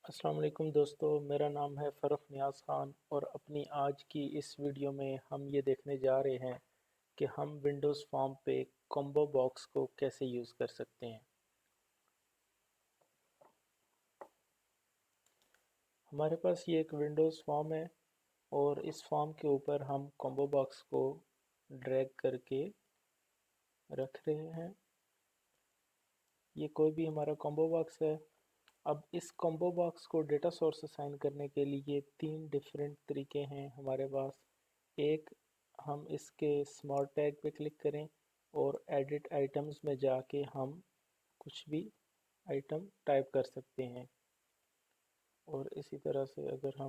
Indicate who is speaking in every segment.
Speaker 1: अस्सलाम वालेकुम दोस्तों, मेरा नाम है फ़र्रुख नियाज़ ख़ान और अपनी आज की इस वीडियो में हम ये देखने जा रहे हैं कि हम विंडोज़ फॉर्म पे कॉम्बो बॉक्स को कैसे यूज़ कर सकते हैं। हमारे पास ये एक विंडोज़ फॉर्म है और इस फॉर्म के ऊपर हम कॉम्बो बॉक्स को ड्रैग करके रख रहे हैं। ये कोई भी हमारा कॉम्बो बॉक्स है। अब इस कॉम्बो बॉक्स को डेटा सोर्स असाइन करने के लिए तीन डिफरेंट तरीके हैं हमारे पास। एक, हम इसके स्मॉल टैग पे क्लिक करें और एडिट आइटम्स में जाके हम कुछ भी आइटम टाइप कर सकते हैं। और इसी तरह से अगर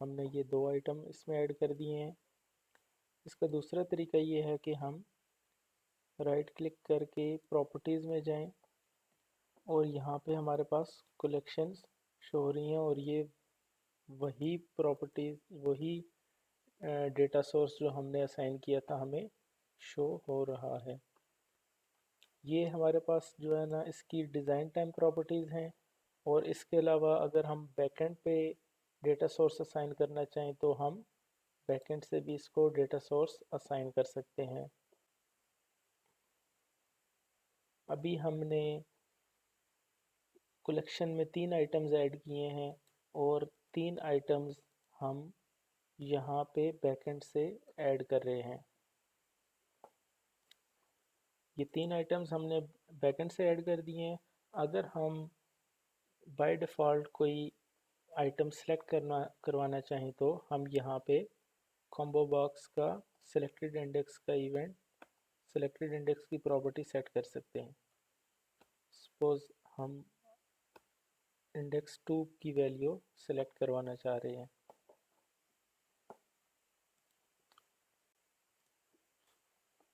Speaker 1: हमने ये दो आइटम इसमें ऐड कर दिए हैं। इसका दूसरा तरीका ये है कि हम राइट क्लिक करके प्रॉपर्टीज़ में जाएं और यहाँ पे हमारे पास कलेक्शंस शो हो रही हैं और ये वही प्रॉपर्टीज़ वही डेटा सोर्स जो हमने असाइन किया था हमें शो हो रहा है। ये हमारे पास जो है ना इसकी डिज़ाइन टाइम प्रॉपर्टीज़ हैं। और इसके अलावा अगर हम बैकएंड पे डेटा सोर्स असाइन करना चाहें तो हम बैकएंड से भी इसको डेटा सोर्स असाइन कर सकते हैं। अभी हमने कलेक्शन में तीन आइटम्स ऐड किए हैं और तीन आइटम्स हम यहाँ पे बैकएंड से ऐड कर रहे हैं। ये तीन आइटम्स हमने बैकएंड से ऐड कर दिए हैं। अगर हम बाय डिफ़ॉल्ट कोई आइटम सेलेक्ट करवाना चाहें तो हम यहाँ पे कॉम्बो बॉक्स का सिलेक्टेड इंडेक्स की प्रॉपर्टी सेट कर सकते हैं। सपोज़ हम इंडेक्स 2 की वैल्यू सेलेक्ट करवाना चाह रहे हैं।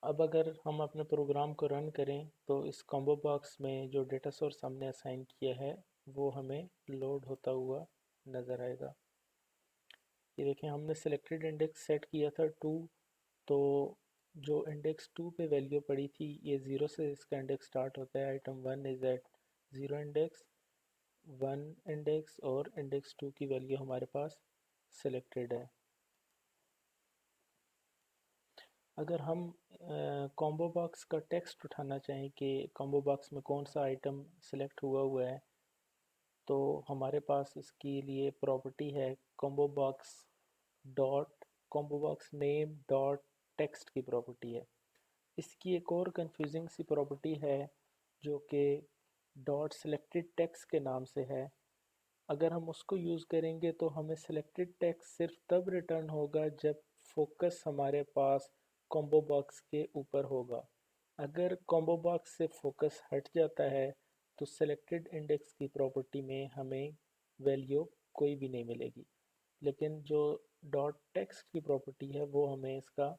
Speaker 1: अब अगर हम अपने प्रोग्राम को रन करें तो इस कॉम्बो बॉक्स में जो डेटा सोर्स हमने असाइन किया है वो हमें लोड होता हुआ नज़र आएगा। ये देखें, हमने सिलेक्टेड इंडेक्स सेट किया था 2, तो जो इंडेक्स 2 पे वैल्यू पड़ी थी ये 0 से इसका इंडेक्स स्टार्ट होता है। Item 1 is at 0 index, 1 index और इंडेक्स 2 की वैल्यू हमारे पास सिलेक्टेड है। अगर हम कॉम्बो बॉक्स का टेक्स्ट उठाना चाहें कि कॉम्बो बॉक्स में कौन सा आइटम सेलेक्ट हुआ है तो हमारे पास इसके लिए प्रॉपर्टी है combo box dot combo box name dot text की प्रॉपर्टी है। इसकी एक और कंफ्यूजिंग सी प्रॉपर्टी है जो कि डॉट सिलेक्टेड टेक्स्ट के नाम से है। अगर हम उसको यूज़ करेंगे तो हमें सिलेक्टेड टेक्स्ट सिर्फ तब रिटर्न होगा जब फोकस हमारे पास कॉम्बो बॉक्स के ऊपर होगा। अगर कॉम्बो बॉक्स से फोकस हट जाता है तो सिलेक्टेड इंडेक्स की प्रॉपर्टी में हमें वैल्यू कोई भी नहीं मिलेगी। लेकिन जो डॉट टेक्स्ट की प्रॉपर्टी है वो हमें इसका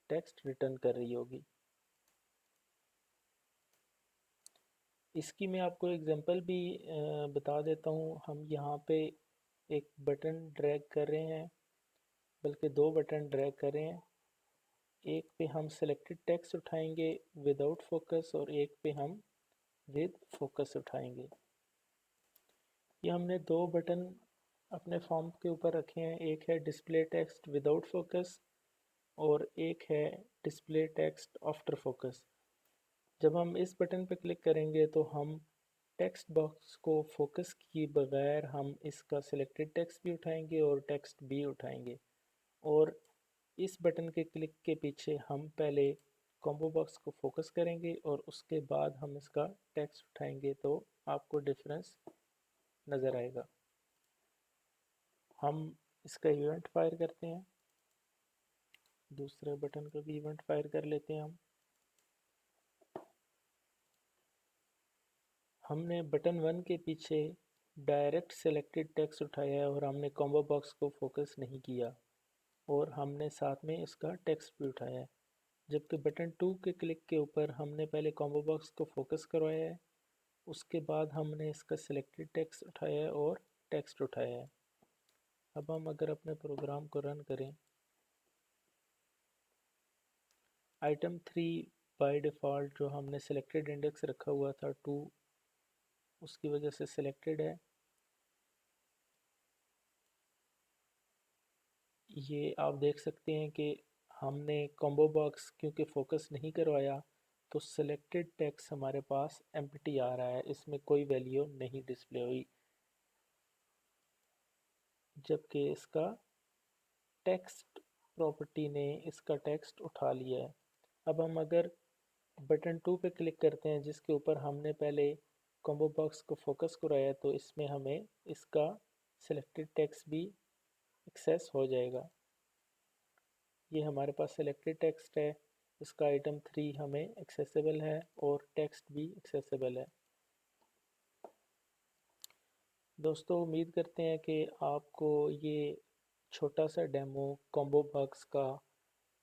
Speaker 1: टेक्स्ट रिटर्न कर रही होगी। इसकी मैं आपको एग्जांपल भी बता देता हूँ। हम यहाँ पे एक बटन ड्रैग कर रहे हैं, बल्कि दो बटन ड्रैग कर रहे हैं। एक पे हम सिलेक्टेड टेक्स्ट उठाएंगे विदाउट फोकस और एक पे हम विद फोकस उठाएंगे। ये हमने दो बटन अपने फॉर्म के ऊपर रखे हैं, एक है डिस्प्ले टेक्स्ट विदाउट फोकस और एक है डिस्प्ले टेक्स्ट आफ्टर फोकस। जब हम इस बटन पर क्लिक करेंगे तो हम टेक्स्ट बॉक्स को फोकस किए बगैर हम इसका सिलेक्टेड टेक्स्ट भी उठाएंगे और टेक्स्ट भी उठाएंगे। और इस बटन के क्लिक के पीछे हम पहले कॉम्बो बॉक्स को फोकस करेंगे और उसके बाद हम इसका टेक्स्ट उठाएंगे तो आपको डिफरेंस नज़र आएगा। हम इसका इवेंट फायर करते हैं, दूसरे बटन का भी इवेंट फायर कर लेते हैं। हमने बटन 1 के पीछे डायरेक्ट सेलेक्टेड टेक्स्ट उठाया है और हमने कॉम्बो बॉक्स को फोकस नहीं किया और हमने साथ में इसका टेक्स्ट भी उठाया है। जबकि बटन 2 के क्लिक के ऊपर हमने पहले कॉम्बो बॉक्स को फोकस करवाया है, उसके बाद हमने इसका सिलेक्टेड टेक्स्ट उठाया है और टेक्स्ट उठाया है। अब हम अगर अपने प्रोग्राम को रन करें, आइटम 3 बाय डिफ़ॉल्ट जो हमने सिलेक्टेड इंडेक्स रखा हुआ था 2, उसकी वजह से सिलेक्टेड है। ये आप देख सकते हैं कि हमने कॉम्बो बॉक्स क्योंकि फोकस नहीं करवाया तो सिलेक्टेड टेक्स्ट हमारे पास एम्प्टी आ रहा है, इसमें कोई वैल्यू नहीं डिस्प्ले हुई, जबकि इसका टेक्स्ट प्रॉपर्टी ने इसका टेक्स्ट उठा लिया है। अब हम अगर बटन 2 पे क्लिक करते हैं जिसके ऊपर हमने पहले कॉम्बो बॉक्स को फोकस कराया, तो इसमें हमें इसका सिलेक्टेड टेक्स्ट भी एक्सेस हो जाएगा। ये हमारे पास सिलेक्टेड टेक्स्ट है, इसका आइटम 3 हमें एक्सेसिबल है और टेक्स्ट भी एक्सेसिबल है। दोस्तों उम्मीद करते हैं कि आपको ये छोटा सा डेमो कॉम्बो बॉक्स का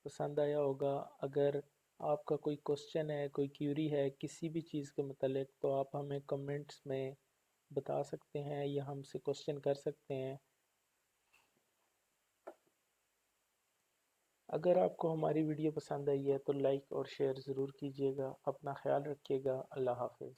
Speaker 1: पसंद आया होगा। अगर आपका कोई क्वेश्चन है, कोई क्यूरी है किसी भी चीज़ के मतलब, तो आप हमें कमेंट्स में बता सकते हैं या हमसे क्वेश्चन कर सकते हैं। अगर आपको हमारी वीडियो पसंद आई है तो लाइक और शेयर ज़रूर कीजिएगा। अपना ख्याल रखिएगा। अल्लाह हाफिज़।